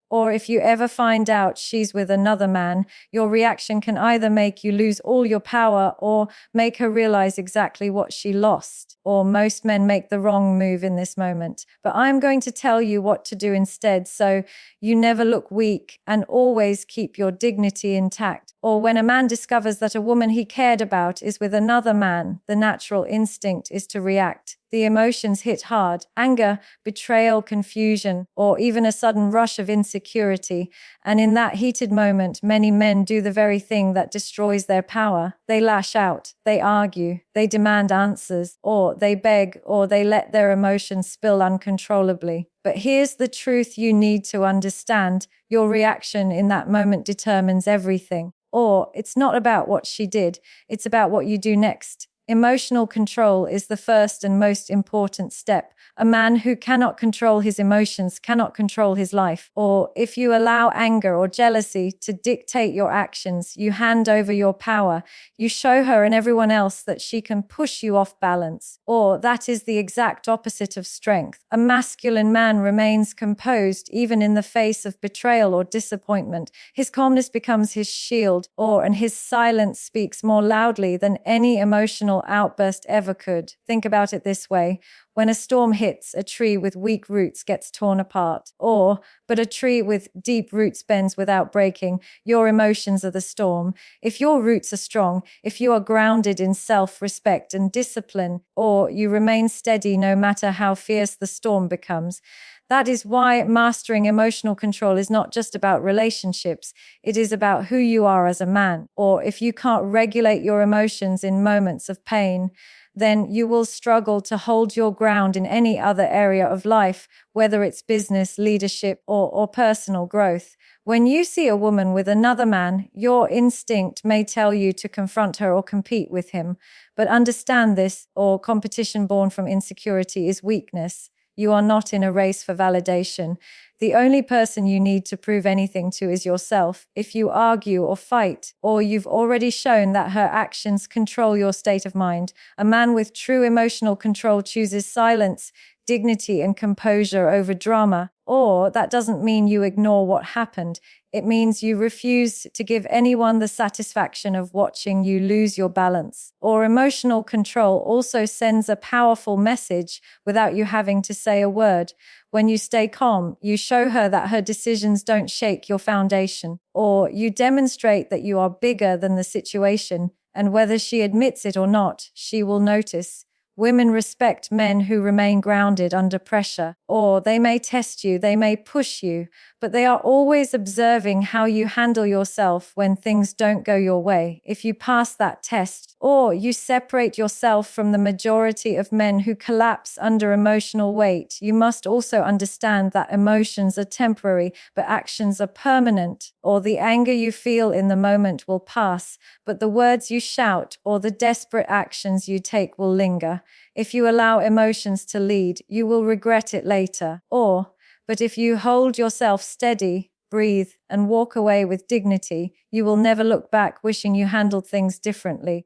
Or if you ever find out she's with another man, your reaction can either make you lose all your power or make her realize exactly what she lost. Or most men make the wrong move in this moment. But I'm going to tell you what to do instead so you never look weak and always keep your dignity intact. Or when a man discovers that a woman he cared about is with another man, the natural instinct is to react. The emotions hit hard: anger, betrayal, confusion, or even a sudden rush of insecurity. And in that heated moment, many men do the very thing that destroys their power. They lash out, they argue, they demand answers, or they beg, or they let their emotions spill uncontrollably. But here's the truth you need to understand: your reaction in that moment determines everything. Or it's not about what she did, it's about what you do next. Emotional control is the first and most important step. A man who cannot control his emotions cannot control his life. Or if you allow anger or jealousy to dictate your actions, you hand over your power. You show her and everyone else that she can push you off balance. Or that is the exact opposite of strength. A masculine man remains composed even in the face of betrayal or disappointment. His calmness becomes his shield, and his silence speaks more loudly than any emotional outburst ever could. Think about it this way: when a storm hits, a tree with weak roots gets torn apart. But a tree with deep roots bends without breaking. Your emotions are the storm. If your roots are strong, if you are grounded in self-respect and discipline, or you remain steady no matter how fierce the storm becomes. That is why mastering emotional control is not just about relationships. It is about who you are as a man. Or if you can't regulate your emotions in moments of pain, then you will struggle to hold your ground in any other area of life, whether it's business, leadership, or personal growth. When you see a woman with another man, your instinct may tell you to confront her or compete with him. But understand this: or competition born from insecurity is weakness. You are not in a race for validation. The only person you need to prove anything to is yourself. If you argue or fight, or you've already shown that her actions control your state of mind. A man with true emotional control chooses silence, dignity, and composure over drama. Or that doesn't mean you ignore what happened. It means you refuse to give anyone the satisfaction of watching you lose your balance. Or emotional control also sends a powerful message without you having to say a word. When you stay calm, you show her that her decisions don't shake your foundation. Or you demonstrate that you are bigger than the situation, and whether she admits it or not, she will notice. Women respect men who remain grounded under pressure. Or they may test you, they may push you, but they are always observing how you handle yourself when things don't go your way. If you pass that test, or you separate yourself from the majority of men who collapse under emotional weight, you must also understand that emotions are temporary, but actions are permanent. Or the anger you feel in the moment will pass, but the words you shout or the desperate actions you take will linger. If you allow emotions to lead, you will regret it later. But if you hold yourself steady, breathe, and walk away with dignity, you will never look back wishing you handled things differently.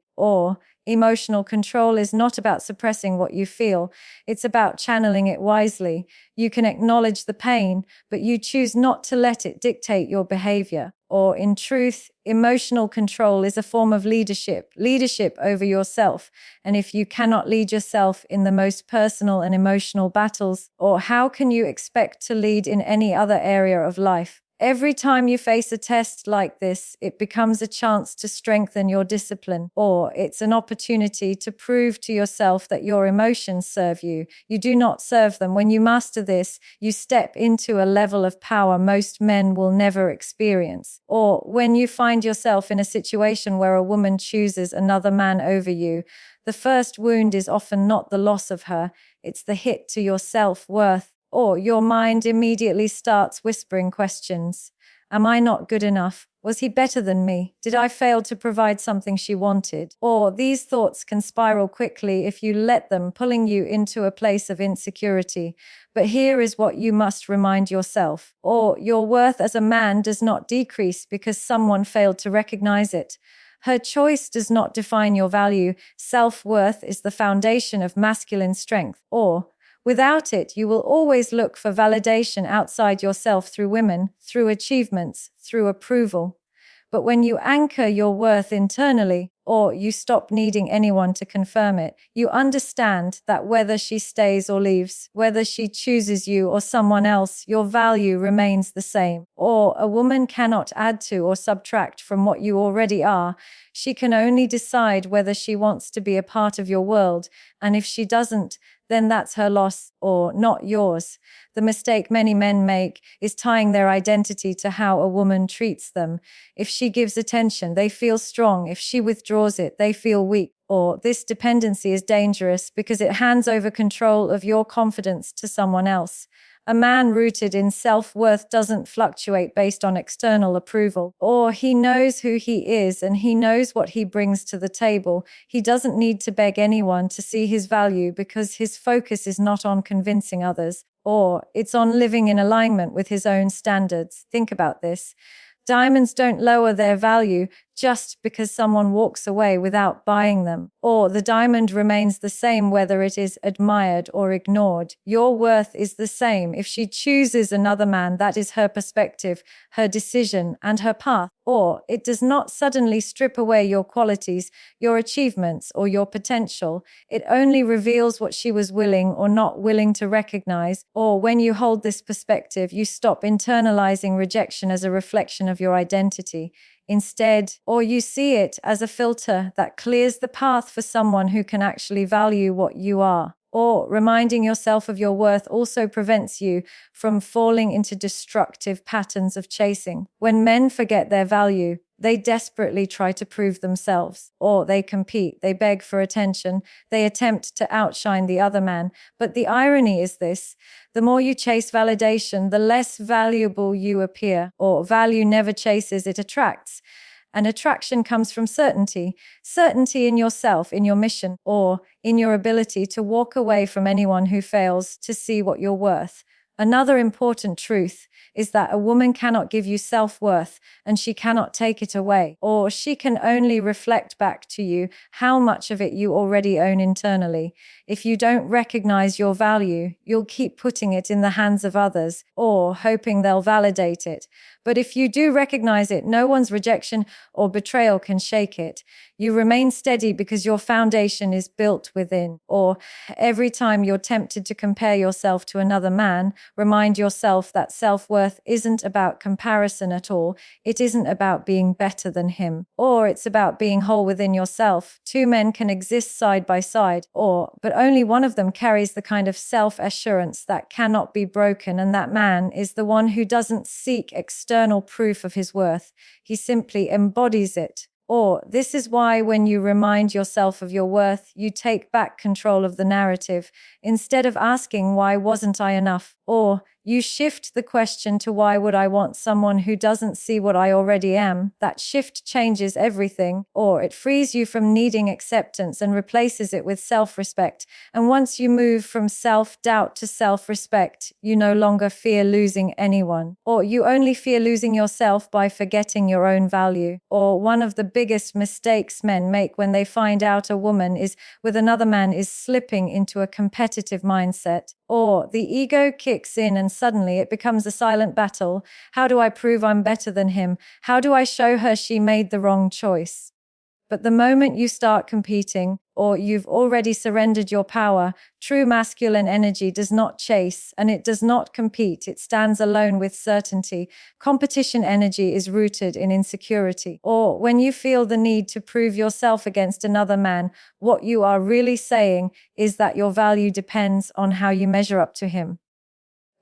Emotional control is not about suppressing what you feel. It's about channeling it wisely. You can acknowledge the pain, but you choose not to let it dictate your behavior. Or in truth, emotional control is a form of leadership over yourself. And if you cannot lead yourself in the most personal and emotional battles, or how can you expect to lead in any other area of life? Every time you face a test like this, it becomes a chance to strengthen your discipline, or it's an opportunity to prove to yourself that your emotions serve you. You do not serve them. When you master this, you step into a level of power most men will never experience. Or when you find yourself in a situation where a woman chooses another man over you, the first wound is often not the loss of her, it's the hit to your self-worth. Or your mind immediately starts whispering questions. Am I not good enough? Was he better than me? Did I fail to provide something she wanted? Or these thoughts can spiral quickly if you let them, pulling you into a place of insecurity. But here is what you must remind yourself. Or your worth as a man does not decrease because someone failed to recognize it. Her choice does not define your value. Self-worth is the foundation of masculine strength. Or Without it, you will always look for validation outside yourself through women, through achievements, through approval. But when you anchor your worth internally, or you stop needing anyone to confirm it, you understand that whether she stays or leaves, whether she chooses you or someone else, your value remains the same. Or a woman cannot add to or subtract from what you already are. She can only decide whether she wants to be a part of your world, and if she doesn't, then that's her loss or not yours. The mistake many men make is tying their identity to how a woman treats them. If she gives attention, they feel strong. If she withdraws it, they feel weak. Or this dependency is dangerous because it hands over control of your confidence to someone else. A man rooted in self-worth doesn't fluctuate based on external approval, or he knows who he is and he knows what he brings to the table. He doesn't need to beg anyone to see his value because his focus is not on convincing others, or it's on living in alignment with his own standards. Think about this. Diamonds don't lower their value just because someone walks away without buying them, or the diamond remains the same whether it is admired or ignored. Your worth is the same. If she chooses another man, that is her perspective, her decision, and her path. Or it does not suddenly strip away your qualities, your achievements, or your potential. It only reveals what she was willing or not willing to recognize. Or when you hold this perspective, you stop internalizing rejection as a reflection of your identity. Instead, or you see it as a filter that clears the path for someone who can actually value what you are. Or reminding yourself of your worth also prevents you from falling into destructive patterns of chasing. When men forget their value, they desperately try to prove themselves, or they compete, they beg for attention, they attempt to outshine the other man. But the irony is this: the more you chase validation, the less valuable you appear, or value never chases, it attracts. And attraction comes from certainty in yourself, in your mission, or in your ability to walk away from anyone who fails to see what you're worth. Another important truth is that a woman cannot give you self-worth and she cannot take it away, or she can only reflect back to you how much of it you already own internally. If you don't recognize your value, you'll keep putting it in the hands of others or hoping they'll validate it. But if you do recognize it, no one's rejection or betrayal can shake it. You remain steady because your foundation is built within. Or every time you're tempted to compare yourself to another man, remind yourself that self-worth isn't about comparison at all. It isn't about being better than him, or it's about being whole within yourself. Two men can exist side by side, but only one of them carries the kind of self-assurance that cannot be broken, and that man is the one who doesn't seek external proof of his worth. He simply embodies it. Or this is why when you remind yourself of your worth, you take back control of the narrative. Instead of asking, why wasn't I enough? Or you shift the question to, why would I want someone who doesn't see what I already am? That shift changes everything. Or it frees you from needing acceptance and replaces it with self-respect. And once you move from self-doubt to self-respect, you no longer fear losing anyone. Or you only fear losing yourself by forgetting your own value. Or one of the biggest mistakes men make when they find out a woman is with another man is slipping into a competitive mindset. Or the ego kicks in and suddenly it becomes a silent battle. How do I prove I'm better than him? How do I show her she made the wrong choice? But the moment you start competing, or you've already surrendered your power, true masculine energy does not chase and it does not compete. It stands alone with certainty. Competition energy is rooted in insecurity. Or when you feel the need to prove yourself against another man, what you are really saying is that your value depends on how you measure up to him.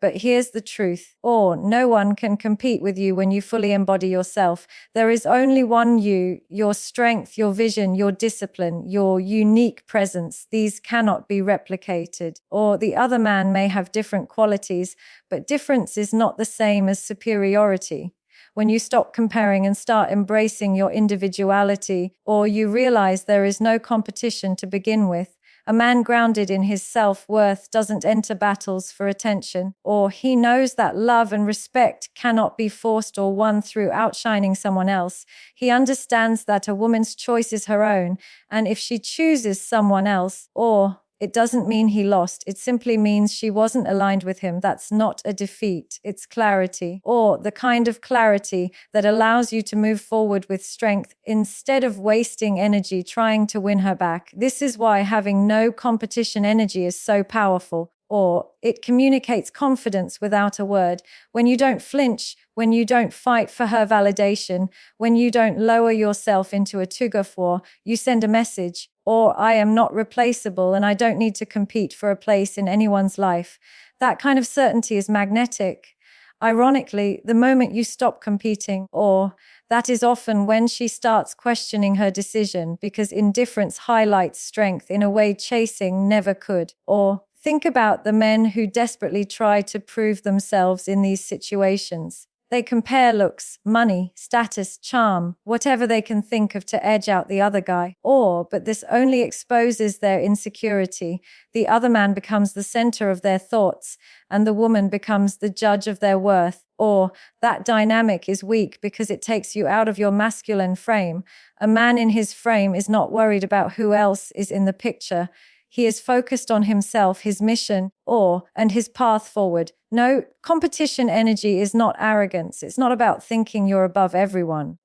But here's the truth. Or no one can compete with you when you fully embody yourself. There is only one you, your strength, your vision, your discipline, your unique presence. These cannot be replicated. Or the other man may have different qualities, but difference is not the same as superiority. When you stop comparing and start embracing your individuality, or you realize there is no competition to begin with, a man grounded in his self-worth doesn't enter battles for attention, or he knows that love and respect cannot be forced or won through outshining someone else. He understands that a woman's choice is her own, and if she chooses someone else, or It doesn't mean he lost. It simply means she wasn't aligned with him. That's not a defeat. It's clarity, or the kind of clarity that allows you to move forward with strength instead of wasting energy trying to win her back. This is why having no competition energy is so powerful. Or it communicates confidence without a word. When you don't flinch, when you don't fight for her validation, when you don't lower yourself into a tug of war, you send a message, or I am not replaceable and I don't need to compete for a place in anyone's life. That kind of certainty is magnetic. Ironically, the moment you stop competing, or that is often when she starts questioning her decision, because indifference highlights strength in a way chasing never could. Or think about the men who desperately try to prove themselves in these situations. They compare looks, money, status, charm, whatever they can think of to edge out the other guy. But this only exposes their insecurity. The other man becomes the center of their thoughts, and the woman becomes the judge of their worth. Or that dynamic is weak because it takes you out of your masculine frame. A man in his frame is not worried about who else is in the picture. He is focused on himself, his mission, and his path forward. No, competition energy is not arrogance. It's not about thinking you're above everyone.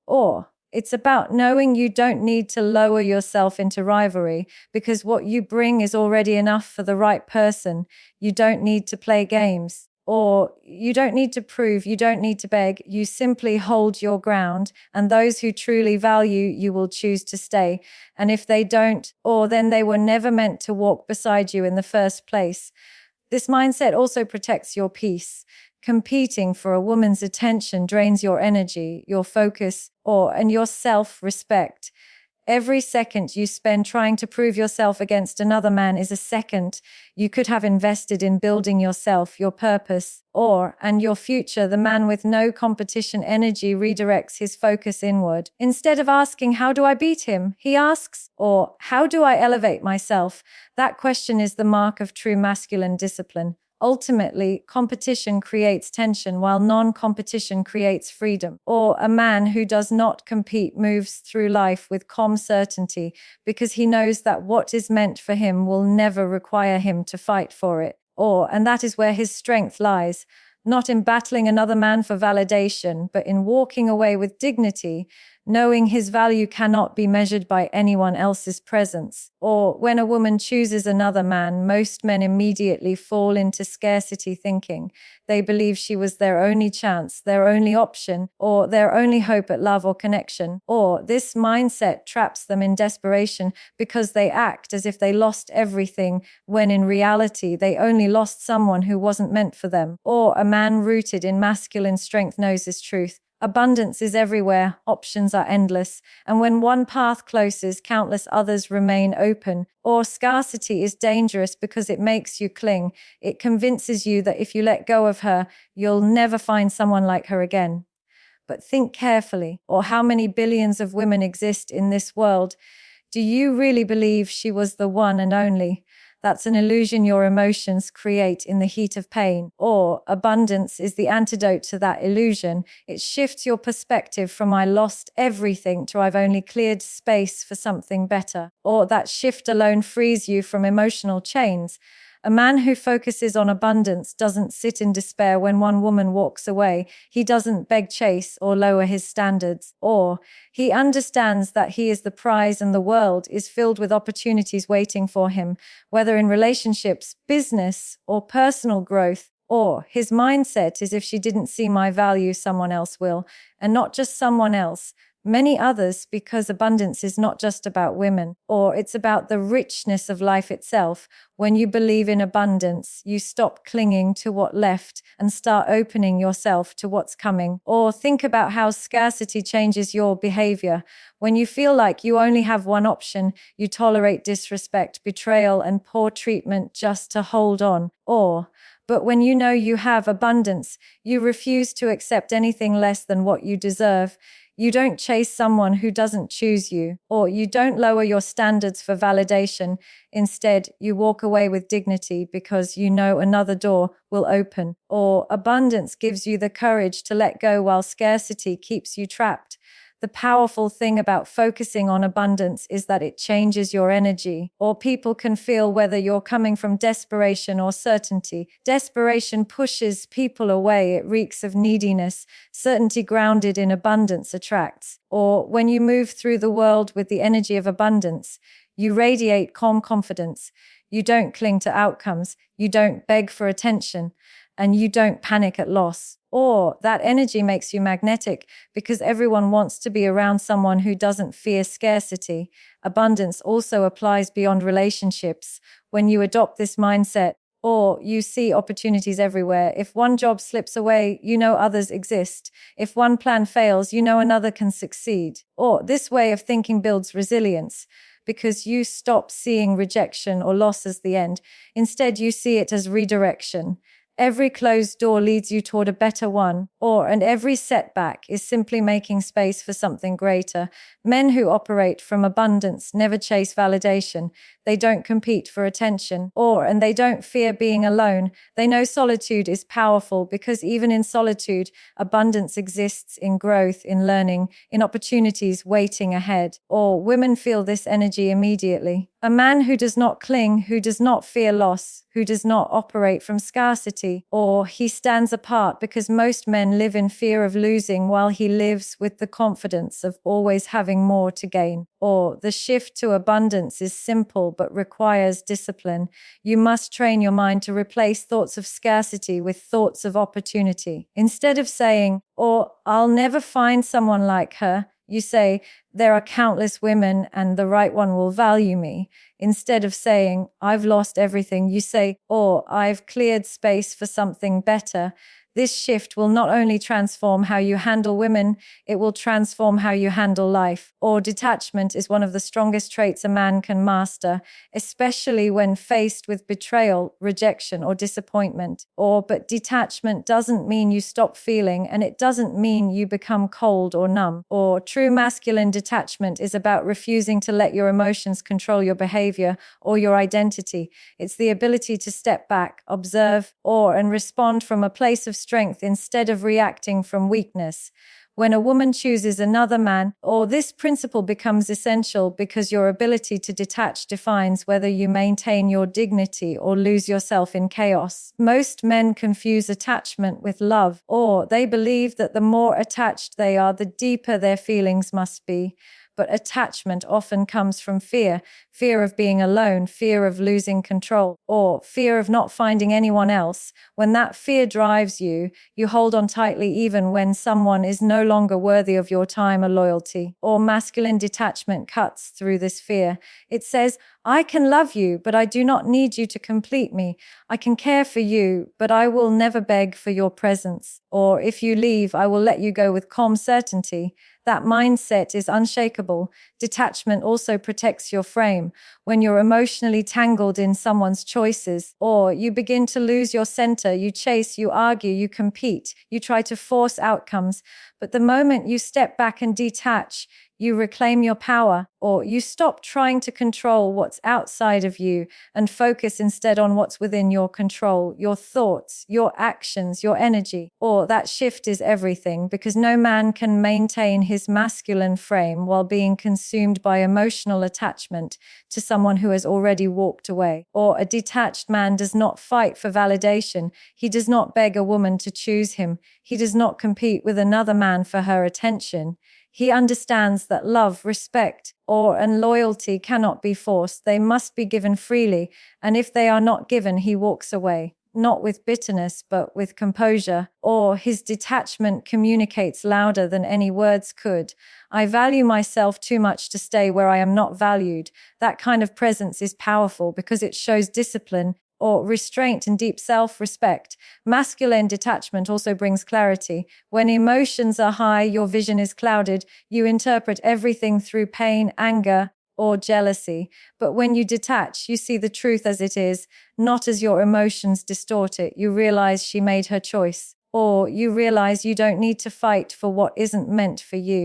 It's about knowing you don't need to lower yourself into rivalry because what you bring is already enough for the right person. You don't need to play games. You don't need to prove, you don't need to beg, you simply hold your ground, and those who truly value you will choose to stay. And if they don't, then they were never meant to walk beside you in the first place. This mindset also protects your peace. Competing for a woman's attention drains your energy, your focus, and your self-respect. Every second you spend trying to prove yourself against another man is a second you could have invested in building yourself, your purpose, and your future. The man with no competition energy redirects his focus inward. Instead of asking, how do I beat him? He asks, how do I elevate myself? That question is the mark of true masculine discipline. Ultimately, competition creates tension while non-competition creates freedom. A man who does not compete moves through life with calm certainty because he knows that what is meant for him will never require him to fight for it. And that is where his strength lies. Not in battling another man for validation, but in walking away with dignity, knowing his value cannot be measured by anyone else's presence. When a woman chooses another man, most men immediately fall into scarcity thinking. They believe she was their only chance, their only option, or their only hope at love or connection. This mindset traps them in desperation because they act as if they lost everything, when in reality they only lost someone who wasn't meant for them. A man rooted in masculine strength knows his truth. Abundance is everywhere, options are endless, and when one path closes, countless others remain open. Scarcity is dangerous because it makes you cling. It convinces you that if you let go of her, you'll never find someone like her again. But think carefully, how many billions of women exist in this world? Do you really believe she was the one and only? That's an illusion your emotions create in the heat of pain. Abundance is the antidote to that illusion. It shifts your perspective from I lost everything to I've only cleared space for something better. That shift alone frees you from emotional chains. A man who focuses on abundance doesn't sit in despair when one woman walks away. He doesn't beg chase or lower his standards. He understands that he is the prize and the world is filled with opportunities waiting for him, whether in relationships, business, or personal growth. His mindset is if she didn't see my value, someone else will. And not just someone else, many others, because abundance is not just about women, it's about the richness of life itself. When you believe in abundance, you stop clinging to what left and start opening yourself to what's coming. Think about how scarcity changes your behavior. When you feel like you only have one option, you tolerate disrespect, betrayal, and poor treatment just to hold on. But when you know you have abundance, you refuse to accept anything less than what you deserve. You don't chase someone who doesn't choose you, you don't lower your standards for validation. Instead, you walk away with dignity because you know another door will open. Abundance gives you the courage to let go while scarcity keeps you trapped. The powerful thing about focusing on abundance is that it changes your energy, or people can feel whether you're coming from desperation or certainty. Desperation pushes people away, it reeks of neediness. Certainty grounded in abundance attracts. Or when you move through the world with the energy of abundance, you radiate calm confidence. You don't cling to outcomes. You don't beg for attention. And you don't panic at loss. Or that energy makes you magnetic because everyone wants to be around someone who doesn't fear scarcity. Abundance also applies beyond relationships. When you adopt this mindset, or you see opportunities everywhere. If one job slips away, you know others exist. If one plan fails, you know another can succeed. Or this way of thinking builds resilience because you stop seeing rejection or loss as the end. Instead, you see it as redirection. Every closed door leads you toward a better one, and every setback is simply making space for something greater. Men who operate from abundance never chase validation. They don't compete for attention, and they don't fear being alone. They know solitude is powerful because even in solitude, abundance exists in growth, in learning, in opportunities waiting ahead. Or women feel this energy immediately. A man who does not cling, who does not fear loss, who does not operate from scarcity, or he stands apart because most men live in fear of losing while he lives with the confidence of always having more to gain. Or the shift to abundance is simple but requires discipline. You must train your mind to replace thoughts of scarcity with thoughts of opportunity. Instead of saying, I'll never find someone like her, you say, there are countless women and the right one will value me. Instead of saying, I've lost everything, you say, I've cleared space for something better. This shift will not only transform how you handle women, it will transform how you handle life. Or detachment is one of the strongest traits a man can master, especially when faced with betrayal, rejection, or disappointment. But detachment doesn't mean you stop feeling, and it doesn't mean you become cold or numb. True masculine detachment is about refusing to let your emotions control your behavior or your identity. It's the ability to step back, observe, and respond from a place of strength instead of reacting from weakness. When a woman chooses another man, this principle becomes essential because your ability to detach defines whether you maintain your dignity or lose yourself in chaos. Most men confuse attachment with love, or they believe that the more attached they are, the deeper their feelings must be. But attachment often comes from fear of being alone, fear of losing control, or fear of not finding anyone else. When that fear drives you, you hold on tightly even when someone is no longer worthy of your time or loyalty. Or masculine detachment cuts through this fear. It says, I can love you, but I do not need you to complete me. I can care for you, but I will never beg for your presence. Or if you leave, I will let you go with calm certainty. That mindset is unshakable. Detachment also protects your frame. When you're emotionally tangled in someone's choices, or you begin to lose your center, you chase, you argue, you compete, you try to force outcomes. But the moment you step back and detach, you reclaim your power, or you stop trying to control what's outside of you and focus instead on what's within your control, your thoughts, your actions, your energy. Or that shift is everything, because no man can maintain his masculine frame while being consumed by emotional attachment to someone who has already walked away. Or a detached man does not fight for validation. He does not beg a woman to choose him. He does not compete with another man for her attention. He understands that love, respect, and loyalty cannot be forced. They must be given freely. And if they are not given, he walks away, not with bitterness, but with composure. Or his detachment communicates louder than any words could. I value myself too much to stay where I am not valued. That kind of presence is powerful because it shows discipline, or restraint and deep self-respect. Masculine detachment also brings clarity. When emotions are high, your vision is clouded. You interpret everything through pain, anger, or jealousy. But when you detach, you see the truth as it is, not as your emotions distort it. You realize she made her choice. or you realize you don't need to fight for what isn't meant for you,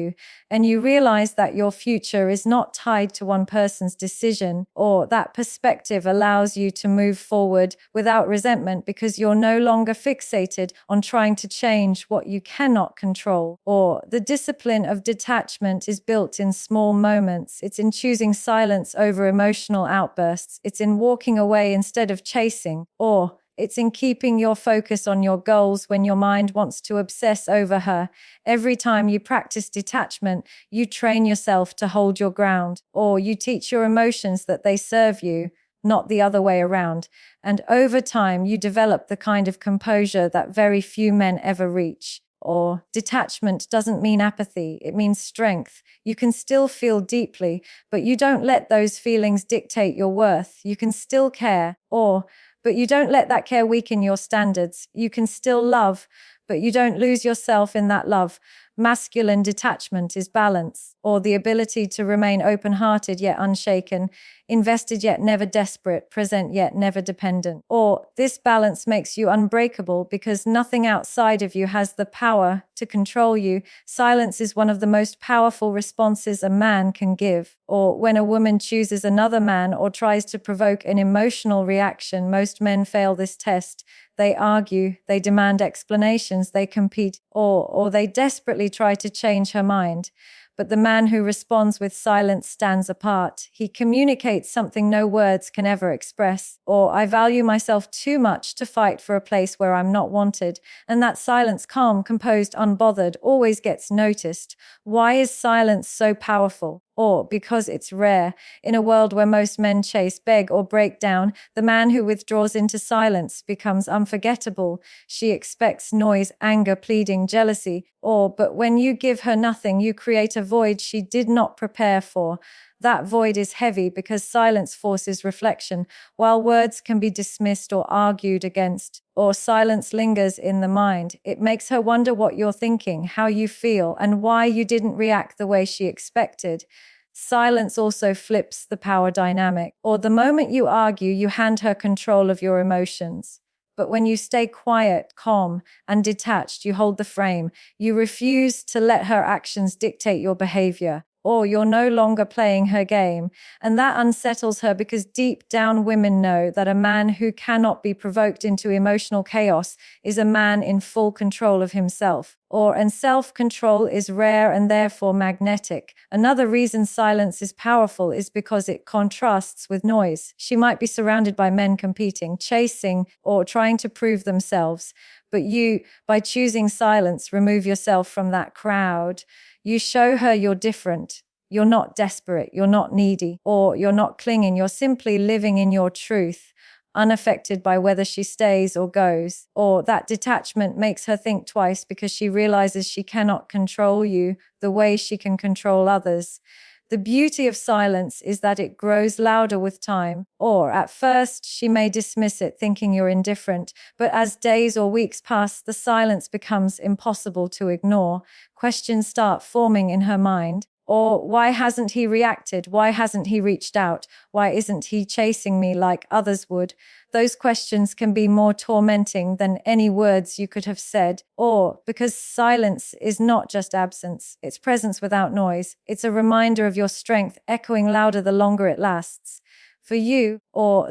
and you realize that your future is not tied to one person's decision, or that perspective allows you to move forward without resentment because you're no longer fixated on trying to change what you cannot control. Or the discipline of detachment is built in small moments. It's in choosing silence over emotional outbursts. It's in walking away instead of chasing. Or it's in keeping your focus on your goals when your mind wants to obsess over her. Every time you practice detachment, you train yourself to hold your ground, or you teach your emotions that they serve you, not the other way around. And over time, you develop the kind of composure that very few men ever reach. Or detachment doesn't mean apathy, it means strength. You can still feel deeply, but you don't let those feelings dictate your worth. You can still care, but you don't let that care weaken your standards. You can still love, but you don't lose yourself in that love. Masculine detachment is balance, or the ability to remain open-hearted yet unshaken, invested yet never desperate, present yet never dependent. Or this balance makes you unbreakable because nothing outside of you has the power to control you. Silence is one of the most powerful responses a man can give. Or when a woman chooses another man or tries to provoke an emotional reaction, most men fail this test. They argue, they demand explanations, they compete, or they desperately try to change her mind. But the man who responds with silence stands apart. He communicates something no words can ever express. Or, I value myself too much to fight for a place where I'm not wanted. And that silence, calm, composed, unbothered, always gets noticed. Why is silence so powerful? Or because it's rare. In a world where most men chase, beg, or break down, the man who withdraws into silence becomes unforgettable. She expects noise, anger, pleading, jealousy. But when you give her nothing, you create a void she did not prepare for. That void is heavy because silence forces reflection. While words can be dismissed or argued against, or silence lingers in the mind, it makes her wonder what you're thinking, how you feel, and why you didn't react the way she expected. Silence also flips the power dynamic. Or the moment you argue, you hand her control of your emotions. But when you stay quiet, calm, and detached, you hold the frame. You refuse to let her actions dictate your behavior, or you're no longer playing her game. And that unsettles her because deep down women know that a man who cannot be provoked into emotional chaos is a man in full control of himself. And self-control is rare and therefore magnetic. Another reason silence is powerful is because it contrasts with noise. She might be surrounded by men competing, chasing, or trying to prove themselves. But you, by choosing silence, remove yourself from that crowd. You show her you're different. You're not desperate. You're not needy. Or you're not clinging. You're simply living in your truth, unaffected by whether she stays or goes. Or that detachment makes her think twice because she realizes she cannot control you the way she can control others. The beauty of silence is that it grows louder with time. Or at first, she may dismiss it, thinking you're indifferent. But as days or weeks pass, the silence becomes impossible to ignore. Questions start forming in her mind. Or why hasn't he reacted? Why hasn't he reached out? Why isn't he chasing me like others would? Those questions can be more tormenting than any words you could have said. Or because silence is not just absence, it's presence without noise. It's a reminder of your strength, echoing louder the longer it lasts. For you,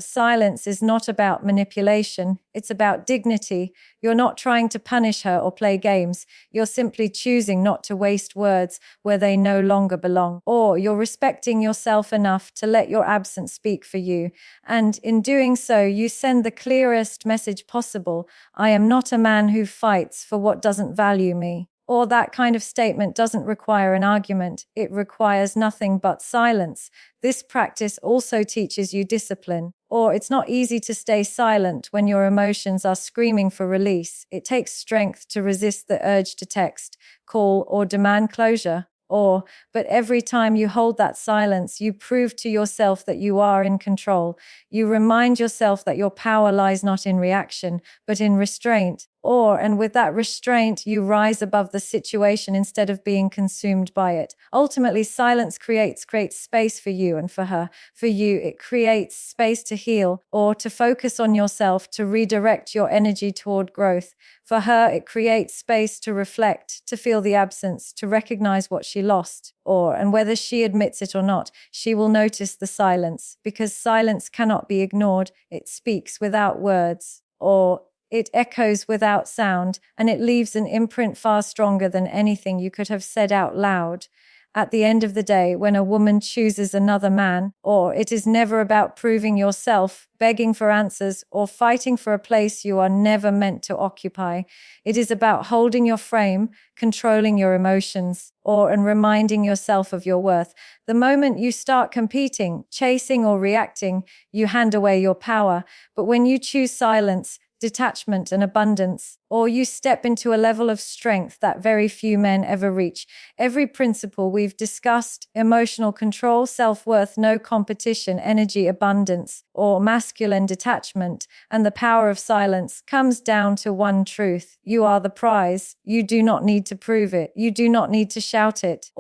silence is not about manipulation, it's about dignity. You're not trying to punish her or play games. You're simply choosing not to waste words where they no longer belong. Or you're respecting yourself enough to let your absence speak for you. And in doing so, you send the clearest message possible. I am not a man who fights for what doesn't value me. Or that kind of statement doesn't require an argument. It requires nothing but silence. This practice also teaches you discipline. Or it's not easy to stay silent when your emotions are screaming for release. It takes strength to resist the urge to text, call, or demand closure. But every time you hold that silence, you prove to yourself that you are in control. You remind yourself that your power lies not in reaction, but in restraint. And with that restraint, you rise above the situation instead of being consumed by it. Ultimately, silence creates space for you and for her. For you, it creates space to heal or to focus on yourself, to redirect your energy toward growth. For her, it creates space to reflect, to feel the absence, to recognize what she lost. And whether she admits it or not, she will notice the silence, because silence cannot be ignored. It speaks without words, or it echoes without sound, and it leaves an imprint far stronger than anything you could have said out loud. At the end of the day, when a woman chooses another man, it is never about proving yourself, begging for answers, or fighting for a place you are never meant to occupy. It is about holding your frame, controlling your emotions, and reminding yourself of your worth. The moment you start competing, chasing, or reacting, you hand away your power. But when you choose silence, detachment, and abundance, you step into a level of strength that very few men ever reach. Every principle we've discussed, emotional control, self-worth, no competition, energy, abundance, or masculine detachment, and the power of silence, comes down to one truth. You are the prize. You do not need to prove it. You do not need to shout it,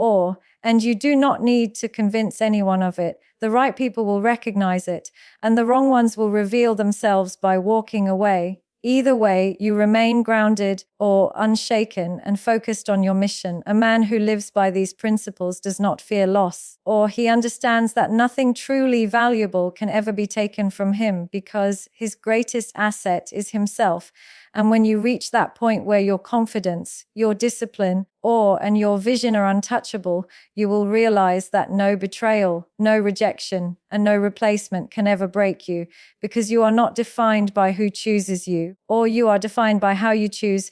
and you do not need to convince anyone of it. The right people will recognize it, and the wrong ones will reveal themselves by walking away. Either way, you remain grounded or unshaken and focused on your mission. A man who lives by these principles does not fear loss, he understands that nothing truly valuable can ever be taken from him, because his greatest asset is himself. And when you reach that point where your confidence, your discipline, and your vision are untouchable, you will realize that no betrayal, no rejection, and no replacement can ever break you, because you are not defined by who chooses you, you are defined by how you choose